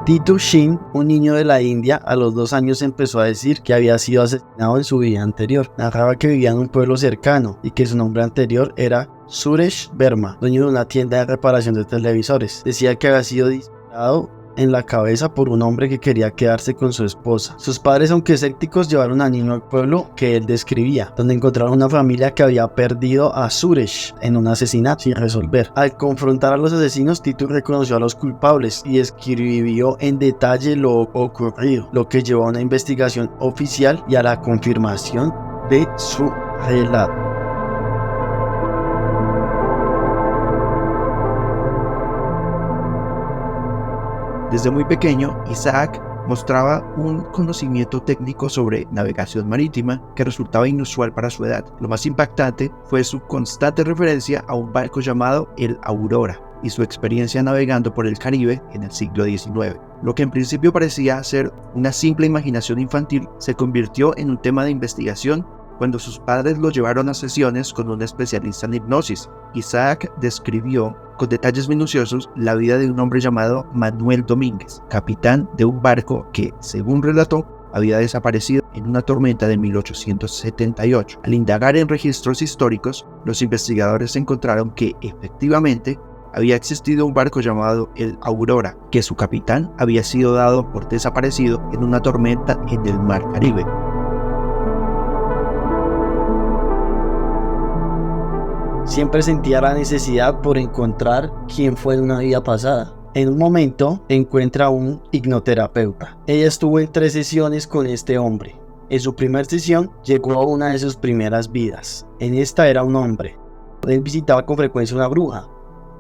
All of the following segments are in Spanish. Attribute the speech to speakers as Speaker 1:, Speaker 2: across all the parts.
Speaker 1: Titu Shin, un niño de la India, a los 2 años empezó a decir que había sido asesinado en su vida anterior. Narraba que vivía en un pueblo cercano y que su nombre anterior era Suresh Verma, dueño de una tienda de reparación de televisores. Decía que había sido disparado en la cabeza por un hombre que quería quedarse con su esposa. Sus padres, aunque escépticos, llevaron al niño al pueblo que él describía, donde encontraron una familia que había perdido a Suresh en un asesinato sin resolver. Al confrontar a los asesinos, Titu reconoció a los culpables y escribió en detalle lo ocurrido, lo que llevó a una investigación oficial y a la confirmación de su relato.
Speaker 2: Desde muy pequeño, Isaac mostraba un conocimiento técnico sobre navegación marítima que resultaba inusual para su edad. Lo más impactante fue su constante referencia a un barco llamado el Aurora y su experiencia navegando por el Caribe en el siglo XIX. Lo que en principio parecía ser una simple imaginación infantil se convirtió en un tema de investigación cuando sus padres lo llevaron a sesiones con un especialista en hipnosis. Isaac describió con detalles minuciosos la vida de un hombre llamado Manuel Domínguez, capitán de un barco que, según relató, había desaparecido en una tormenta de 1878. Al indagar en registros históricos, los investigadores encontraron que, efectivamente, había existido un barco llamado el Aurora, que su capitán había sido dado por desaparecido en una tormenta en el Mar Caribe.
Speaker 1: Siempre sentía la necesidad por encontrar quién fue en una vida pasada. En un momento encuentra a un hipnoterapeuta. Ella estuvo en 3 sesiones con este hombre. En su primera sesión llegó a una de sus primeras vidas. En esta era un hombre. Él visitaba con frecuencia una bruja.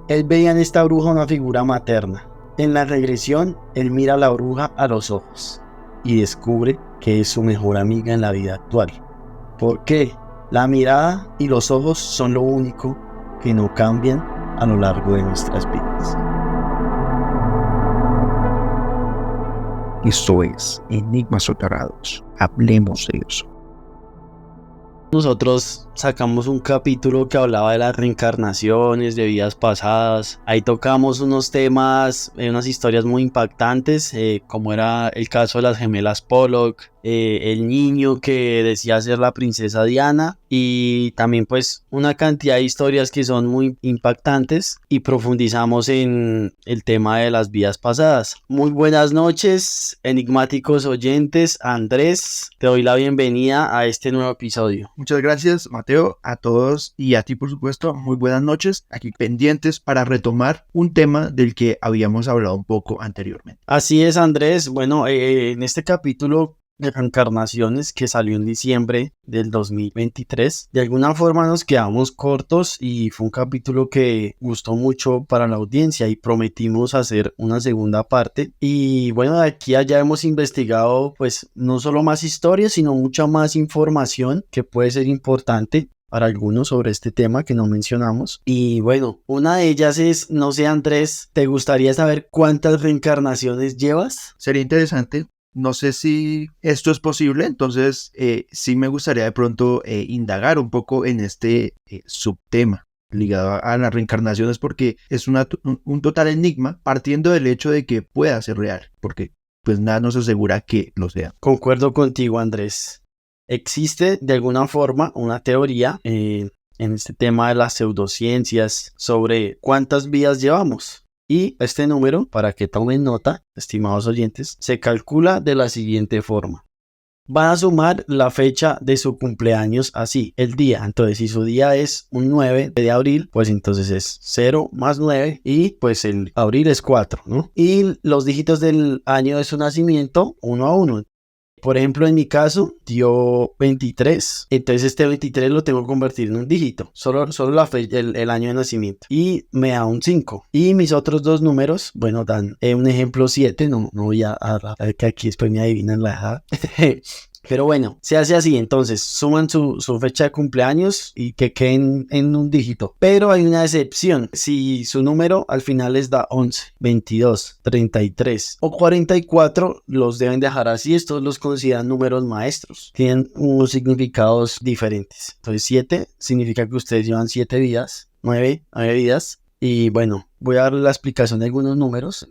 Speaker 1: Él veía en esta bruja una figura materna. En la regresión, él mira a la bruja a los ojos y descubre que es su mejor amiga en la vida actual. ¿Por qué? La mirada y los ojos son lo único que no cambian a lo largo de nuestras vidas.
Speaker 2: Esto es Enigmas Soterrados. Hablemos de eso.
Speaker 1: Nosotros sacamos un capítulo que hablaba de las reencarnaciones, de vidas pasadas. Ahí tocamos unos temas, unas historias muy impactantes, como era el caso de las gemelas Pollock, el niño que decía ser la princesa Diana, y también pues una cantidad de historias que son muy impactantes, y profundizamos en el tema de las vidas pasadas. Muy buenas noches, enigmáticos oyentes. Andrés, te doy la bienvenida a este nuevo episodio.
Speaker 2: Muchas gracias, Mateo, a todos y a ti, por supuesto. Muy buenas noches. Aquí pendientes para retomar un tema del que habíamos hablado un poco anteriormente.
Speaker 1: Así es, Andrés. Bueno, en este capítulo de reencarnaciones que salió en diciembre del 2023, de alguna forma nos quedamos cortos y fue un capítulo que gustó mucho para la audiencia y prometimos hacer una segunda parte. Y bueno, de aquí a allá hemos investigado pues no solo más historias, sino mucha más información que puede ser importante para algunos sobre este tema que no mencionamos. Y bueno, una de ellas es, no sé, Andrés, ¿te gustaría saber cuántas reencarnaciones llevas?
Speaker 2: Sería interesante. No sé si esto es posible, entonces sí me gustaría de pronto indagar un poco en este subtema ligado a las reencarnaciones, porque es un total enigma, partiendo del hecho de que pueda ser real, porque pues nada nos asegura que lo sea.
Speaker 1: Concuerdo contigo, Andrés. Existe de alguna forma una teoría en este tema de las pseudociencias sobre cuántas vidas llevamos. Y este número, para que tomen nota, estimados oyentes, se calcula de la siguiente forma. Van a sumar la fecha de su cumpleaños así, el día. Entonces, si su día es un 9 de abril, pues entonces es 0 más 9 y pues el abril es 4, ¿no? Y los dígitos del año de su nacimiento, 1 a 1. Por ejemplo, en mi caso, dio 23. Entonces este 23 lo tengo que convertir en un dígito. Solo la fecha, el año de nacimiento. Y me da un 5. Y mis otros 2 números, bueno, dan un ejemplo 7. No voy a que aquí después me adivinan la edad. Pero bueno, se hace así. Entonces suman su fecha de cumpleaños y que queden en un dígito. Pero hay una excepción. Si su número al final les da 11, 22, 33 o 44, los deben dejar así. Estos los consideran números maestros. Tienen unos significados diferentes. Entonces 7 significa que ustedes llevan 7 vidas. 9 vidas. Y bueno, voy a dar la explicación de algunos números.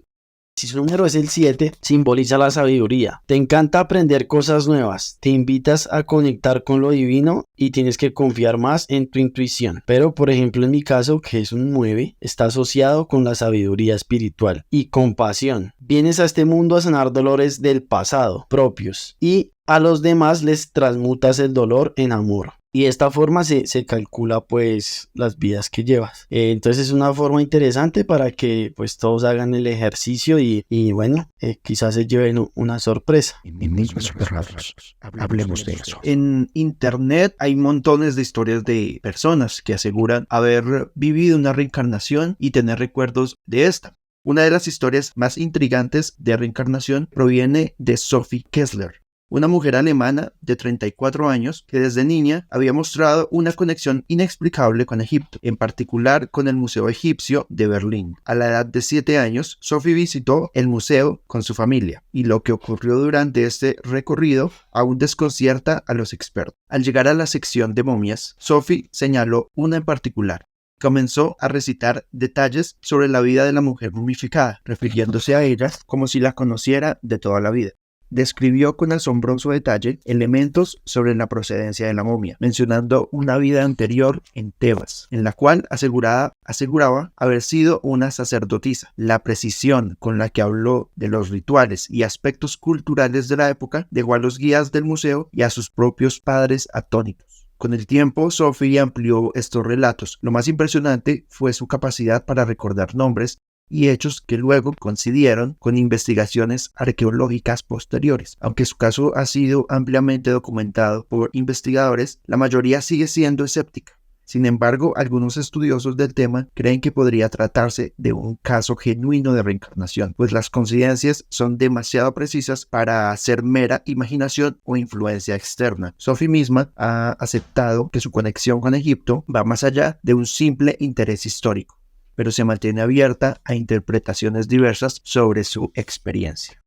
Speaker 1: si su número es el 7, simboliza la sabiduría. Te encanta aprender cosas nuevas, te invitas a conectar con lo divino y tienes que confiar más en tu intuición. Pero, por ejemplo, en mi caso, que es un 9, está asociado con la sabiduría espiritual y compasión. Vienes a este mundo a sanar dolores del pasado propios y a los demás les transmutas el dolor en amor. Y de esta forma se calcula pues las vidas que llevas. Entonces es una forma interesante para que pues todos hagan el ejercicio y bueno, quizás se lleven una sorpresa.
Speaker 2: Enigmas cerrados. Hablemos de eso. En internet hay montones de historias de personas que aseguran haber vivido una reencarnación y tener recuerdos de esta. Una de las historias más intrigantes de reencarnación proviene de Sophie Kessler, una mujer alemana de 34 años que desde niña había mostrado una conexión inexplicable con Egipto, en particular con el Museo Egipcio de Berlín. A la edad de 7 años, Sophie visitó el museo con su familia, y lo que ocurrió durante este recorrido aún desconcierta a los expertos. Al llegar a la sección de momias, Sophie señaló una en particular. Comenzó a recitar detalles sobre la vida de la mujer momificada, refiriéndose a ella como si la conociera de toda la vida. Describió con asombroso detalle elementos sobre la procedencia de la momia, mencionando una vida anterior en Tebas, en la cual aseguraba haber sido una sacerdotisa. La precisión con la que habló de los rituales y aspectos culturales de la época dejó a los guías del museo y a sus propios padres atónitos. Con el tiempo, Sophie amplió estos relatos. Lo más impresionante fue su capacidad para recordar nombres y hechos que luego coincidieron con investigaciones arqueológicas posteriores. Aunque su caso ha sido ampliamente documentado por investigadores, la mayoría sigue siendo escéptica. Sin embargo, algunos estudiosos del tema creen que podría tratarse de un caso genuino de reencarnación, pues las coincidencias son demasiado precisas para ser mera imaginación o influencia externa. Sophie misma ha aceptado que su conexión con Egipto va más allá de un simple interés histórico, pero se mantiene abierta a interpretaciones diversas sobre su experiencia.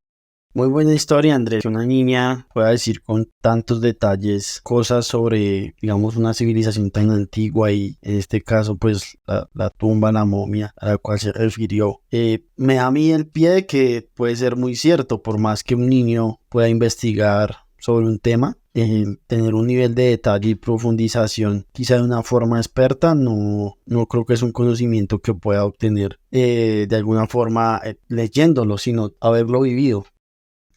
Speaker 1: Muy buena historia, Andrés. Que una niña pueda decir con tantos detalles cosas sobre, digamos, una civilización tan antigua y en este caso, pues, la tumba, la momia a la cual se refirió. Me da a mí el pie de que puede ser muy cierto, por más que un niño pueda investigar sobre un tema, tener un nivel de detalle y profundización quizá de una forma experta, no creo que es un conocimiento que pueda obtener de alguna forma leyéndolo, sino haberlo vivido.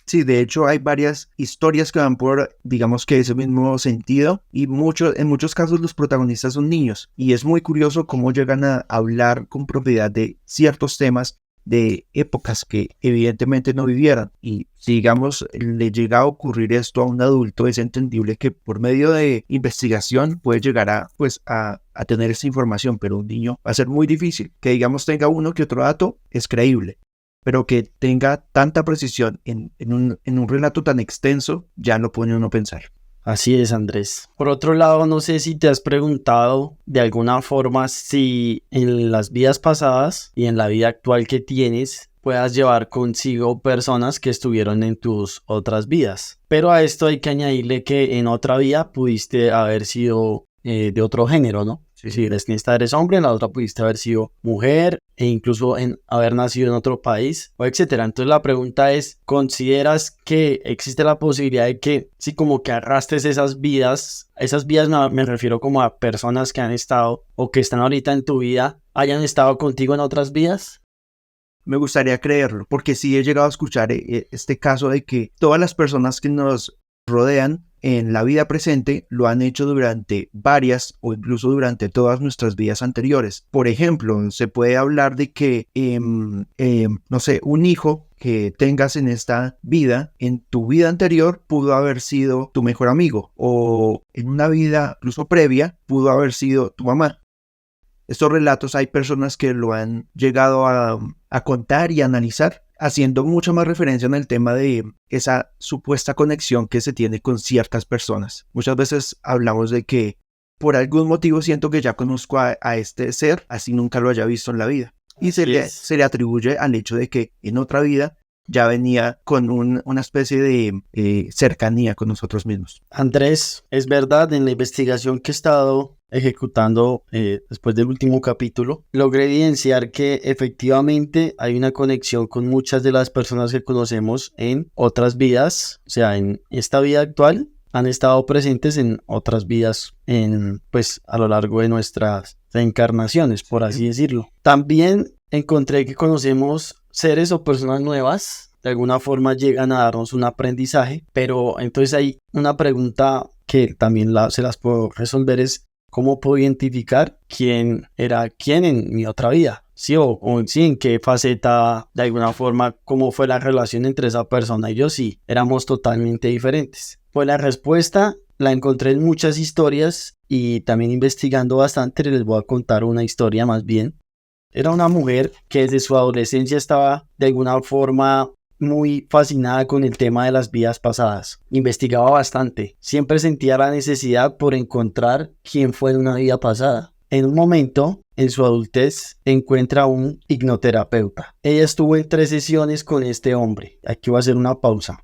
Speaker 2: Sí, de hecho hay varias historias que van por, digamos que ese mismo sentido, y en muchos casos los protagonistas son niños, y es muy curioso cómo llegan a hablar con propiedad de ciertos temas de épocas que evidentemente no vivieron. Y si, digamos, le llega a ocurrir esto a un adulto, es entendible que por medio de investigación puede llegar a tener esa información, pero un niño va a ser muy difícil. Que, digamos, tenga uno que otro dato es creíble, pero que tenga tanta precisión en un relato tan extenso, ya no pone uno a pensar.
Speaker 1: Así es, Andrés. Por otro lado, no sé si te has preguntado de alguna forma si en las vidas pasadas y en la vida actual que tienes puedas llevar consigo personas que estuvieron en tus otras vidas. Pero a esto hay que añadirle que en otra vida pudiste haber sido de otro género, ¿no?
Speaker 2: Sí.
Speaker 1: Si eres hombre, en la otra pudiste haber sido mujer e incluso haber nacido en otro país, o etcétera. Entonces la pregunta es, ¿consideras que existe la posibilidad de que, sí, como que arrastres esas vidas me refiero como a personas que han estado o que están ahorita en tu vida, hayan estado contigo en otras vidas?
Speaker 2: Me gustaría creerlo, porque sí he llegado a escuchar este caso de que todas las personas que nos rodean en la vida presente lo han hecho durante varias o incluso durante todas nuestras vidas anteriores. Por ejemplo, se puede hablar de que, no sé, un hijo que tengas en esta vida, en tu vida anterior pudo haber sido tu mejor amigo, o en una vida incluso previa pudo haber sido tu mamá. Estos relatos hay personas que lo han llegado a contar y analizar, haciendo mucha más referencia en el tema de esa supuesta conexión que se tiene con ciertas personas. Muchas veces hablamos de que por algún motivo siento que ya conozco a este ser, así nunca lo haya visto en la vida. Y se le atribuye al hecho de que en otra vida ya venía con una especie de cercanía con nosotros mismos.
Speaker 1: Andrés, es verdad, en la investigación que he estado ejecutando después del último capítulo, logré evidenciar que efectivamente hay una conexión con muchas de las personas que conocemos en otras vidas, o sea, en esta vida actual han estado presentes en otras vidas pues a lo largo de nuestras reencarnaciones, por así decirlo. También encontré que conocemos seres o personas nuevas, de alguna forma llegan a darnos un aprendizaje, pero entonces hay una pregunta que también se las puedo resolver, es ¿cómo puedo identificar quién era quién en mi otra vida? Sí, o sí, en qué faceta, de alguna forma, cómo fue la relación entre esa persona y yo, sí, éramos totalmente diferentes. Pues la respuesta la encontré en muchas historias y también investigando bastante, les voy a contar una historia más bien. Era una mujer que desde su adolescencia estaba de alguna forma muy fascinada con el tema de las vidas pasadas. Investigaba bastante. Siempre sentía la necesidad por encontrar quién fue en una vida pasada. En un momento, en su adultez, encuentra un hipnoterapeuta. Ella estuvo en 3 sesiones con este hombre. Aquí voy a hacer una pausa.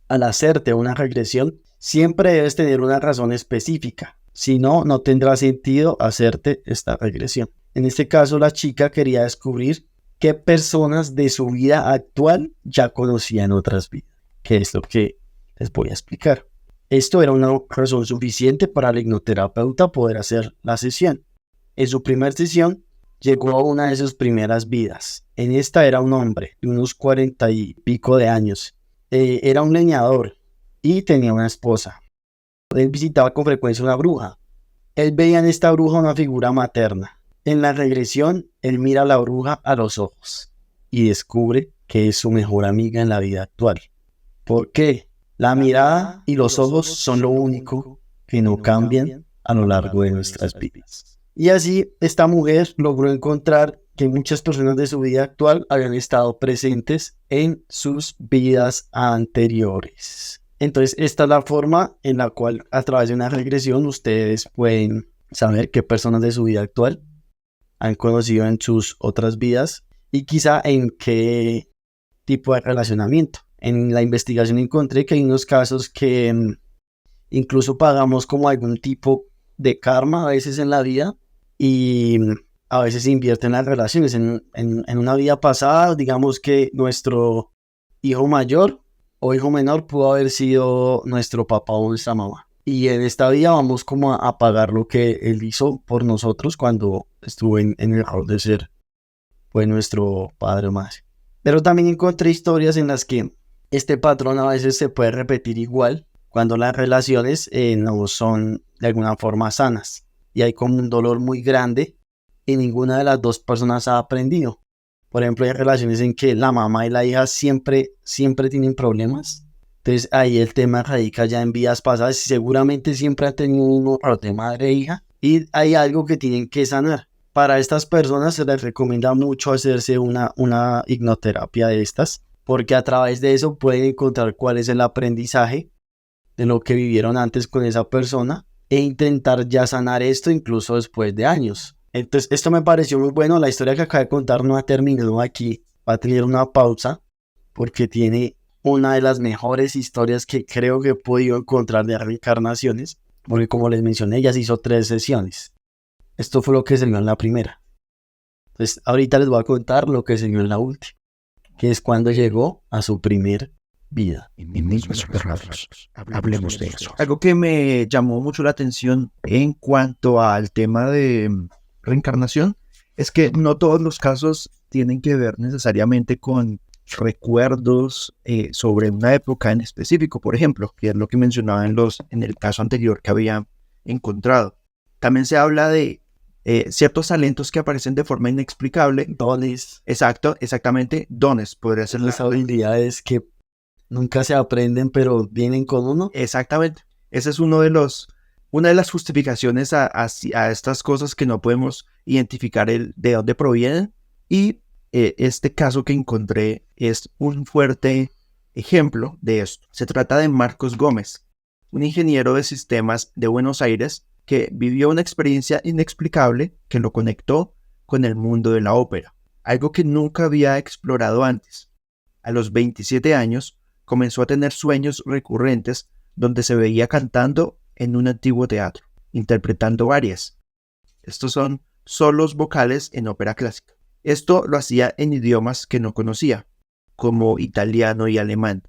Speaker 1: Al hacerte una regresión, siempre debes tener una razón específica. Si no, no tendrá sentido hacerte esta regresión. En este caso, la chica quería descubrir qué personas de su vida actual ya conocía en otras vidas. Que es lo que les voy a explicar. Esto era una razón suficiente para el hipnoterapeuta poder hacer la sesión. En su primera sesión, llegó a una de sus primeras vidas. En esta era un hombre de unos 40 y pico de años. Era un leñador y tenía una esposa. Él visitaba con frecuencia una bruja. Él veía en esta bruja una figura materna. En la regresión, él mira a la bruja a los ojos y descubre que es su mejor amiga en la vida actual. ¿Por qué? La mirada y los ojos son lo único que no cambian a lo largo de nuestras vidas. Y así, esta mujer logró encontrar que muchas personas de su vida actual habían estado presentes en sus vidas anteriores. Entonces, esta es la forma en la cual, a través de una regresión, ustedes pueden saber qué personas de su vida actual han conocido en sus otras vidas y quizá en qué tipo de relacionamiento. En la investigación encontré que hay unos casos que incluso pagamos como algún tipo de karma a veces en la vida y a veces se invierten las relaciones. En una vida pasada, digamos que nuestro hijo mayor o hijo menor pudo haber sido nuestro papá o nuestra mamá. Y en esta vida vamos como a pagar lo que él hizo por nosotros cuando estuvo en el rol de ser pues nuestro padre o madre. Pero también encontré historias en las que este patrón a veces se puede repetir igual cuando las relaciones no son de alguna forma sanas. Y hay como un dolor muy grande y ninguna de las dos personas ha aprendido. Por ejemplo, hay relaciones en que la mamá y la hija siempre tienen problemas. Entonces ahí el tema radica ya en vidas pasadas. Seguramente siempre han tenido un rol de madre e hija y hay algo que tienen que sanar. Para estas personas se les recomienda mucho hacerse una hipnoterapia de estas, porque a través de eso pueden encontrar cuál es el aprendizaje de lo que vivieron antes con esa persona e intentar ya sanar esto incluso después de años. Entonces esto me pareció muy bueno. La historia que acabo de contar no ha terminado aquí, va a tener una pausa porque tiene una de las mejores historias que creo que he podido encontrar de reencarnaciones, porque como les mencioné, ella se hizo 3 sesiones. Esto fue lo que se vio en la primera. Entonces ahorita les voy a contar lo que se vio en la última, que es cuando llegó a su primer vida.
Speaker 2: Enigmas soterrados. Hablemos de eso. Algo que me llamó mucho la atención en cuanto al tema de reencarnación es que no todos los casos tienen que ver necesariamente con recuerdos sobre una época en específico, por ejemplo, que es lo que mencionaba en el caso anterior que había encontrado. También se habla de ciertos talentos que aparecen de forma inexplicable.
Speaker 1: Dones.
Speaker 2: Exactamente, dones. Podría ser
Speaker 1: las habilidades que nunca se aprenden, pero vienen con uno.
Speaker 2: Exactamente. Ese es una de las justificaciones a estas cosas que no podemos identificar de dónde provienen. Y este caso que encontré es un fuerte ejemplo de esto. Se trata de Marcos Gómez, un ingeniero de sistemas de Buenos Aires que vivió una experiencia inexplicable que lo conectó con el mundo de la ópera, algo que nunca había explorado antes. A los 27 años comenzó a tener sueños recurrentes donde se veía cantando en un antiguo teatro, interpretando arias, Estos son solos vocales en ópera clásica. Esto lo hacía en idiomas que no conocía, como italiano y alemán.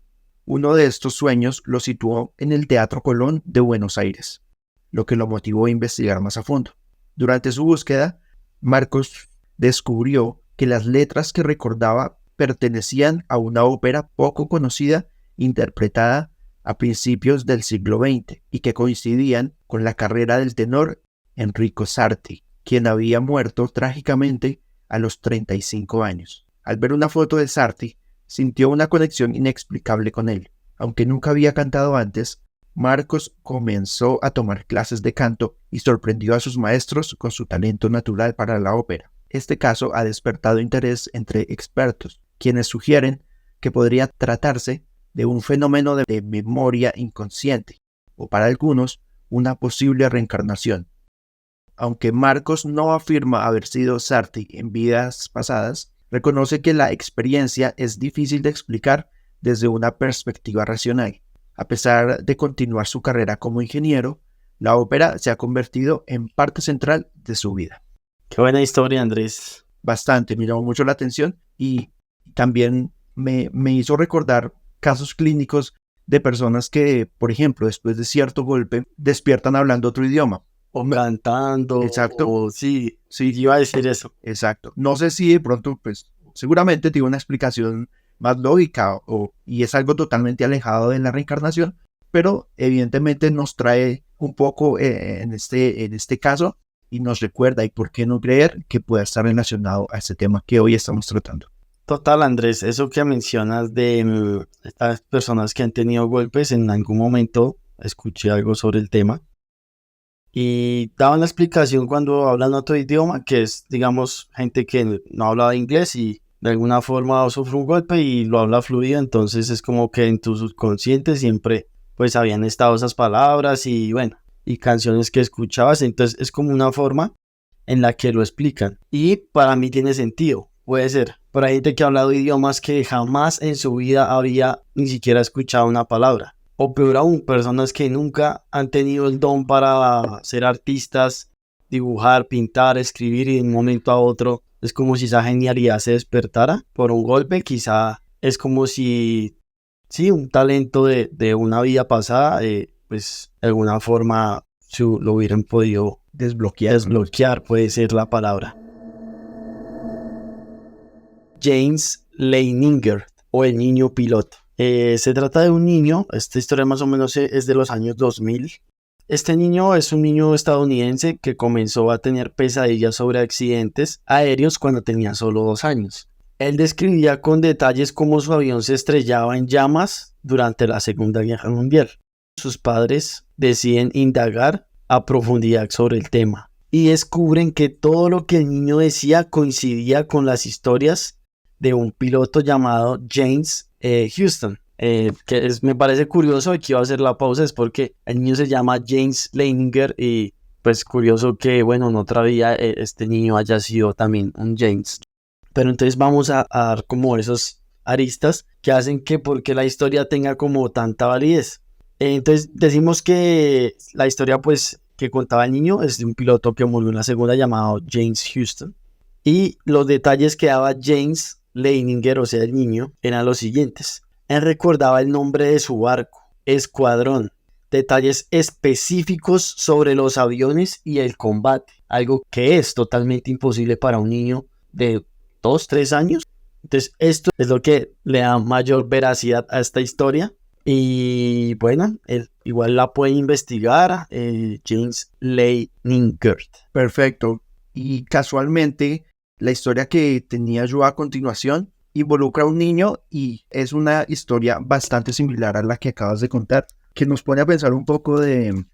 Speaker 2: Uno de estos sueños lo situó en el Teatro Colón de Buenos Aires, lo que lo motivó a investigar más a fondo. Durante su búsqueda, Marcos descubrió que las letras que recordaba pertenecían a una ópera poco conocida interpretada a principios del siglo XX y que coincidían con la carrera del tenor Enrico Sarti, quien había muerto trágicamente a los 35 años. Al ver una foto de Sarti, sintió una conexión inexplicable con él. Aunque nunca había cantado antes, Marcos comenzó a tomar clases de canto y sorprendió a sus maestros con su talento natural para la ópera. Este caso ha despertado interés entre expertos, quienes sugieren que podría tratarse de un fenómeno de memoria inconsciente, o para algunos, una posible reencarnación. Aunque Marcos no afirma haber sido Sarti en vidas pasadas, reconoce que la experiencia es difícil de explicar desde una perspectiva racional. A pesar de continuar su carrera como ingeniero, la ópera se ha convertido en parte central de su vida.
Speaker 1: Qué buena historia, Andrés.
Speaker 2: Bastante, me llamó mucho la atención y también me hizo recordar casos clínicos de personas que, por ejemplo, después de cierto golpe, despiertan hablando otro idioma.
Speaker 1: O cantando.
Speaker 2: Exacto.
Speaker 1: O sí, iba a decir eso.
Speaker 2: Exacto. No sé si de pronto, pues, seguramente tiene una explicación más lógica y es algo totalmente alejado de la reencarnación, pero evidentemente nos trae un poco en este caso y nos recuerda, y por qué no creer, que pueda estar relacionado a este tema que hoy estamos tratando.
Speaker 1: Total, Andrés, eso que mencionas de estas personas que han tenido golpes, en algún momento escuché algo sobre el tema y daban la explicación cuando hablan otro idioma, que es, digamos, gente que no habla inglés y de alguna forma sufre un golpe y lo habla fluido, entonces es como que en tu subconsciente siempre pues habían estado esas palabras y bueno, y canciones que escuchabas, entonces es como una forma en la que lo explican y para mí tiene sentido, puede ser. Por ahí gente que ha hablado idiomas que jamás en su vida había ni siquiera escuchado una palabra. O peor aún, personas que nunca han tenido el don para ser artistas, dibujar, pintar, escribir y de un momento a otro es como si esa genialidad se despertara por un golpe. Quizá es como si, sí, un talento de una vida pasada, pues de alguna forma lo hubieran podido desbloquear, puede ser la palabra. James Leininger, o el niño piloto. Se trata de un niño, esta historia más o menos es de los años 2000. Este niño es un niño estadounidense que comenzó a tener pesadillas sobre accidentes aéreos cuando tenía solo 2 años. Él describía con detalles cómo su avión se estrellaba en llamas durante la Segunda Guerra Mundial. Sus padres deciden indagar a profundidad sobre el tema y descubren que todo lo que el niño decía coincidía con las historias de un piloto llamado James Houston. Me parece curioso, aquí va a hacer la pausa, es porque el niño se llama James Leininger y pues curioso que, bueno, en otra vida este niño haya sido también un James. Pero entonces vamos a dar como esos aristas que hacen que porque la historia tenga como tanta validez. Entonces decimos que la historia pues que contaba el niño es de un piloto que murió en la segunda llamado James Houston. Y los detalles que daba James Leininger, o sea el niño, eran los siguientes. Él recordaba el nombre de su barco, escuadrón, detalles específicos sobre los aviones y el combate, algo que es totalmente imposible para un niño de 2, 3 años. Entonces esto es lo que le da mayor veracidad a esta historia. Y bueno, él igual la puede investigar, James Leininger.
Speaker 2: Perfecto. Y casualmente, la historia que tenía yo a continuación involucra a un niño y es una historia bastante similar a la que acabas de contar, que nos pone a pensar un poco de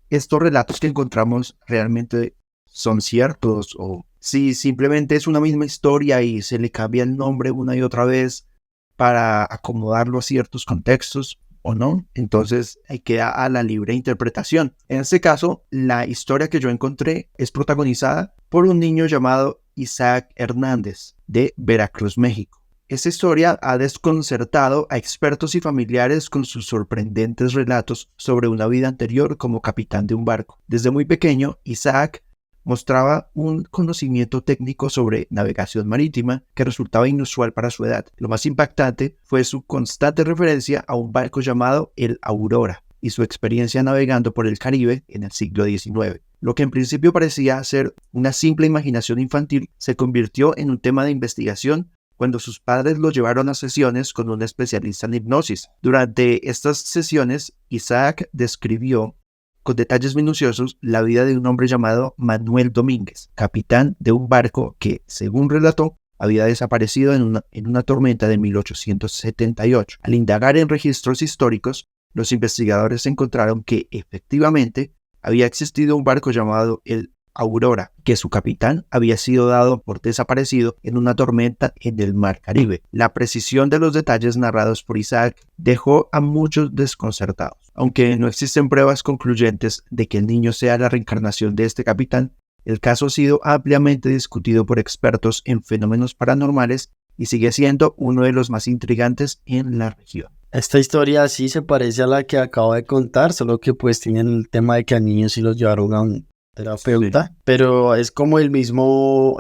Speaker 2: estos relatos que encontramos realmente son ciertos o si simplemente es una misma historia y se le cambia el nombre una y otra vez para acomodarlo a ciertos contextos o no. Entonces ahí queda a la libre interpretación. En este caso, la historia que yo encontré es protagonizada por un niño llamado Isaac Hernández de Veracruz, México. Esta historia ha desconcertado a expertos y familiares con sus sorprendentes relatos sobre una vida anterior como capitán de un barco. Desde muy pequeño, Isaac mostraba un conocimiento técnico sobre navegación marítima que resultaba inusual para su edad. Lo más impactante fue su constante referencia a un barco llamado el Aurora y su experiencia navegando por el Caribe en el siglo XIX. Lo que en principio parecía ser una simple imaginación infantil se convirtió en un tema de investigación cuando sus padres lo llevaron a sesiones con un especialista en hipnosis. Durante estas sesiones, Isaac describió con detalles minuciosos la vida de un hombre llamado Manuel Domínguez, capitán de un barco que, según relató, había desaparecido en una tormenta de 1878. Al indagar en registros históricos, los investigadores encontraron que efectivamente había existido un barco llamado el Aurora, que su capitán había sido dado por desaparecido en una tormenta en el Mar Caribe. La precisión de los detalles narrados por Isaac dejó a muchos desconcertados. Aunque no existen pruebas concluyentes de que el niño sea la reencarnación de este capitán, el caso ha sido ampliamente discutido por expertos en fenómenos paranormales y sigue siendo uno de los más intrigantes en la región.
Speaker 1: Esta historia sí se parece a la que acabo de contar, solo que pues tienen el tema de que al niño sí los llevaron a un terapeuta, sí. Pero es como el mismo,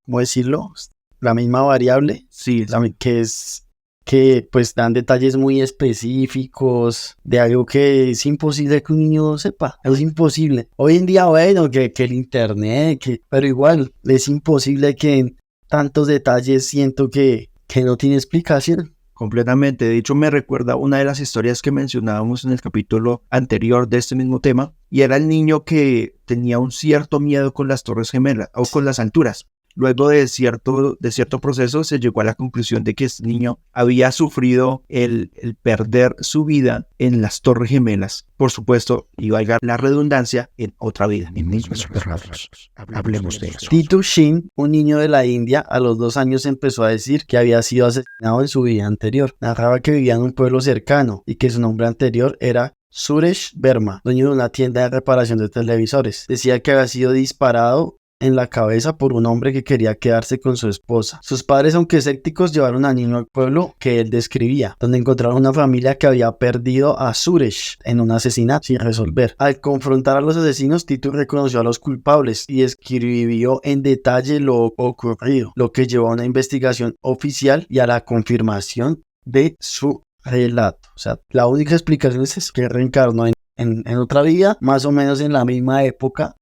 Speaker 1: ¿cómo decirlo? La misma variable,
Speaker 2: sí.
Speaker 1: Que pues dan detalles muy específicos de algo que es imposible que un niño sepa, es imposible. Hoy en día, bueno, que el internet, pero igual es imposible que en tantos detalles siento que no tiene explicación.
Speaker 2: Completamente. De hecho, me recuerda una de las historias que mencionábamos en el capítulo anterior de este mismo tema, y era el niño que tenía un cierto miedo con las Torres Gemelas o con las alturas. Luego de cierto proceso se llegó a la conclusión de que este niño había sufrido el perder su vida en las Torres Gemelas. Por supuesto, y valga la redundancia, en otra vida.
Speaker 3: Hablemos de eso.
Speaker 1: Titu Shin, un niño de la India, a los 2 años empezó a decir que había sido asesinado en su vida anterior. Narraba que vivía en un pueblo cercano y que su nombre anterior era Suresh Verma, dueño de una tienda de reparación de televisores. Decía que había sido disparado en la cabeza por un hombre que quería quedarse con su esposa. Sus padres, aunque escépticos, llevaron al niño al pueblo que él describía, donde encontraron una familia que había perdido a Suresh en un asesinato sin resolver. Al confrontar a los asesinos, Titu reconoció a los culpables y escribió en detalle lo ocurrido, lo que llevó a una investigación oficial y a la confirmación de su relato. O sea, la única explicación es que reencarnó en otra vida, más o menos en la misma época.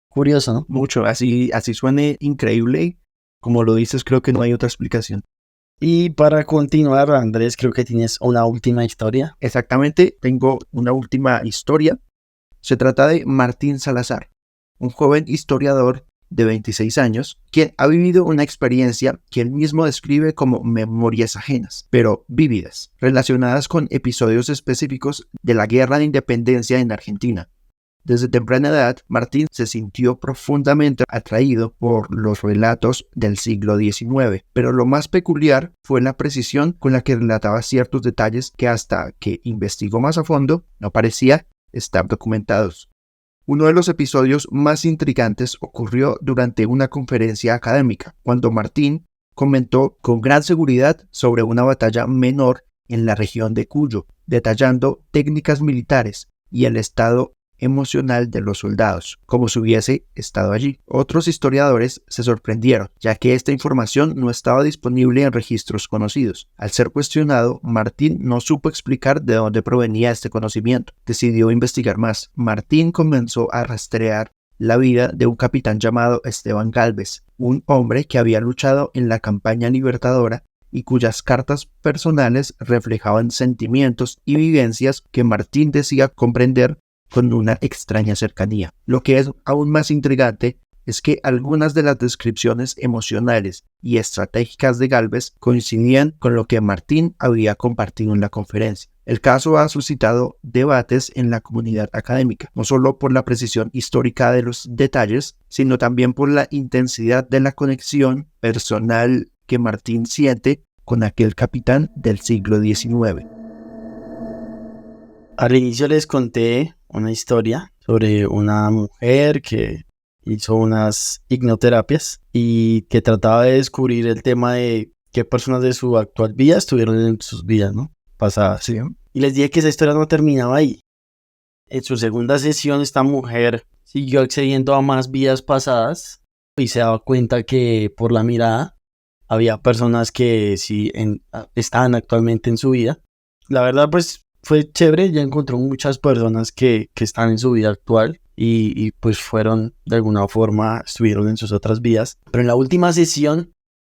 Speaker 1: Curioso, ¿no?
Speaker 2: Mucho, así suene increíble. Como lo dices, creo que no hay otra explicación.
Speaker 1: Y para continuar, Andrés, creo que tienes una última historia.
Speaker 2: Exactamente, tengo una última historia. Se trata de Martín Salazar, un joven historiador de 26 años, quien ha vivido una experiencia que él mismo describe como memorias ajenas, pero vívidas, relacionadas con episodios específicos de la Guerra de Independencia en Argentina. Desde temprana edad, Martín se sintió profundamente atraído por los relatos del siglo XIX, pero lo más peculiar fue la precisión con la que relataba ciertos detalles que hasta que investigó más a fondo no parecía estar documentados. Uno de los episodios más intrigantes ocurrió durante una conferencia académica, cuando Martín comentó con gran seguridad sobre una batalla menor en la región de Cuyo, detallando técnicas militares y el estado emocional de los soldados, como si hubiese estado allí. Otros historiadores se sorprendieron, ya que esta información no estaba disponible en registros conocidos. Al ser cuestionado, Martín no supo explicar de dónde provenía este conocimiento. Decidió investigar más. Martín comenzó a rastrear la vida de un capitán llamado Esteban Gálvez, un hombre que había luchado en la campaña libertadora y cuyas cartas personales reflejaban sentimientos y vivencias que Martín decía comprender con una extraña cercanía. Lo que es aún más intrigante es que algunas de las descripciones emocionales y estratégicas de Gálvez coincidían con lo que Martín había compartido en la conferencia. El caso ha suscitado debates en la comunidad académica, no solo por la precisión histórica de los detalles, sino también por la intensidad de la conexión personal que Martín siente con aquel capitán del siglo XIX.
Speaker 1: Al inicio les conté una historia sobre una mujer que hizo unas hipnoterapias y que trataba de descubrir el tema de qué personas de su actual vida estuvieron en sus vidas, ¿no? Pasadas.
Speaker 2: Sí.
Speaker 1: Y les dije que esa historia no terminaba ahí. En su segunda sesión, esta mujer siguió accediendo a más vidas pasadas y se daba cuenta que por la mirada había personas que sí estaban actualmente en su vida. La verdad, pues fue chévere, ya encontró muchas personas que están en su vida actual y pues fueron, de alguna forma, estuvieron en sus otras vidas. Pero en la última sesión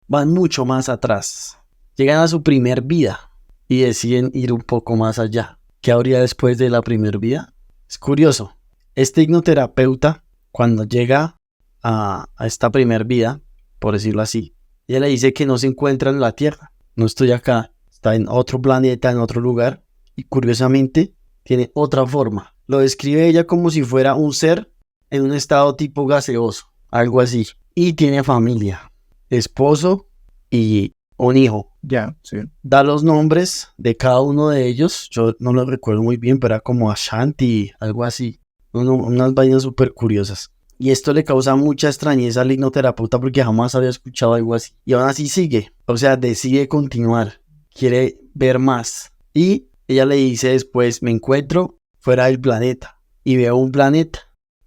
Speaker 1: van mucho más atrás. Llegan a su primer vida y deciden ir un poco más allá. ¿Qué habría después de la primer vida? Es curioso. Este hipnoterapeuta, cuando llega a esta primer vida, por decirlo así, ella le dice que no se encuentra en la Tierra. No estoy acá, está en otro planeta, en otro lugar. Y curiosamente, tiene otra forma. Lo describe ella como si fuera un ser en un estado tipo gaseoso, algo así. Y tiene familia, esposo y un hijo.
Speaker 2: Ya, sí.
Speaker 1: Da los nombres de cada uno de ellos. Yo no lo recuerdo muy bien, pero era como Ashanti, algo así. Unas vainas súper curiosas. Y esto le causa mucha extrañeza al hipnoterapeuta porque jamás había escuchado algo así. Y aún así sigue. O sea, decide continuar. Quiere ver más. Y ella le dice después, me encuentro fuera del planeta. Y veo un planeta.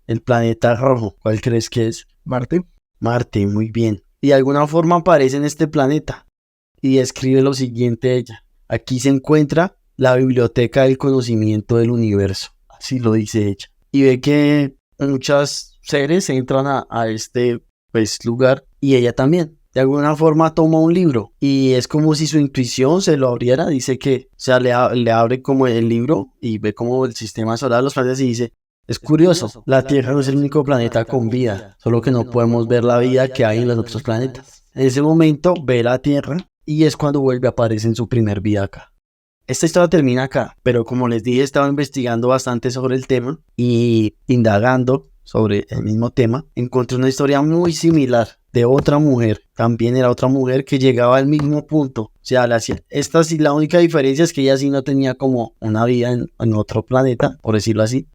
Speaker 1: El planeta rojo. ¿Cuál crees que es?
Speaker 2: Marte.
Speaker 1: Marte, muy bien. Y de alguna forma aparece en este planeta. Y describe lo siguiente ella. Aquí se encuentra la biblioteca del conocimiento del universo. Así lo dice ella. Y ve que muchos seres entran a este lugar y ella también. De alguna forma toma un libro y es como si su intuición se lo abriera. Dice que, o sea, le abre como el libro y ve como el sistema solar, los planetas y dice, es curioso, la Tierra no es el único planeta con vida, solo que no podemos ver la vida que hay en los otros planetas. En ese momento ve la Tierra y es cuando vuelve a aparecer en su primer vida acá. Esta historia termina acá, pero como les dije, estaba investigando bastante sobre el tema y indagando sobre el mismo tema, encontré una historia muy similar de otra mujer. También era otra mujer que llegaba al mismo punto. O sea, esta sí, la única diferencia es que ella sí no tenía como una vida en otro planeta, por decirlo así,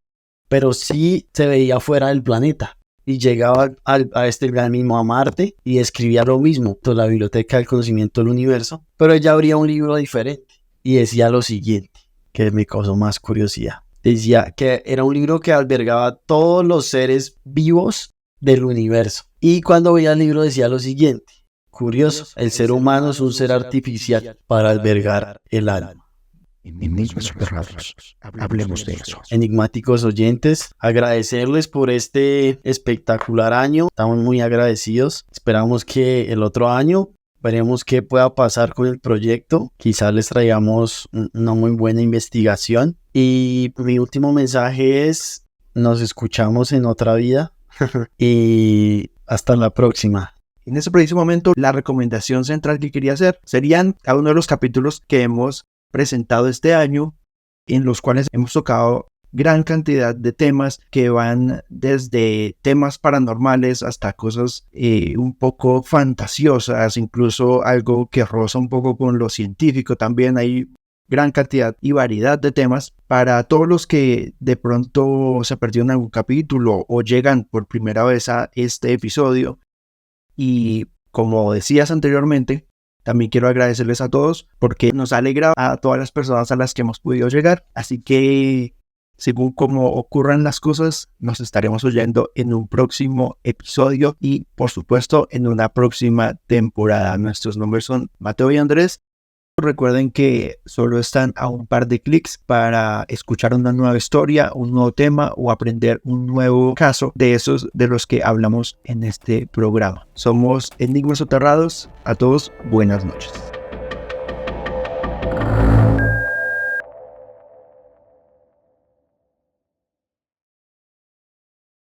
Speaker 1: pero sí se veía fuera del planeta. Y llegaba a este lugar mismo, a Marte, y escribía lo mismo, toda la biblioteca del conocimiento del universo, pero ella abría un libro diferente. Y decía lo siguiente, que me causó más curiosidad. Decía que era un libro que albergaba todos los seres vivos del universo. Y cuando veía el libro decía lo siguiente. Curioso, el ser humano es un ser artificial para albergar el alma.
Speaker 3: Enigmas soterrados. Hablemos de eso.
Speaker 1: Enigmáticos oyentes, agradecerles por este espectacular año. Estamos muy agradecidos. Esperamos que el otro año veremos qué pueda pasar con el proyecto. Quizás les traigamos una muy buena investigación. Y mi último mensaje es, nos escuchamos en otra vida. Y hasta la próxima.
Speaker 2: En ese preciso momento, la recomendación central que quería hacer serían cada uno de los capítulos que hemos presentado este año, en los cuales hemos tocado gran cantidad de temas que van desde temas paranormales hasta cosas un poco fantasiosas, incluso algo que roza un poco con lo científico. También hay gran cantidad y variedad de temas para todos los que de pronto se perdieron algún capítulo o llegan por primera vez a este episodio. Y como decías anteriormente, también quiero agradecerles a todos porque nos alegra a todas las personas a las que hemos podido llegar. Así que según como ocurran las cosas, nos estaremos oyendo en un próximo episodio y, por supuesto, en una próxima temporada. Nuestros nombres son Mateo y Andrés. Recuerden que solo están a un par de clics para escuchar una nueva historia, un nuevo tema o aprender un nuevo caso de esos de los que hablamos en este programa. Somos Enigmas Soterrados. A todos, buenas noches.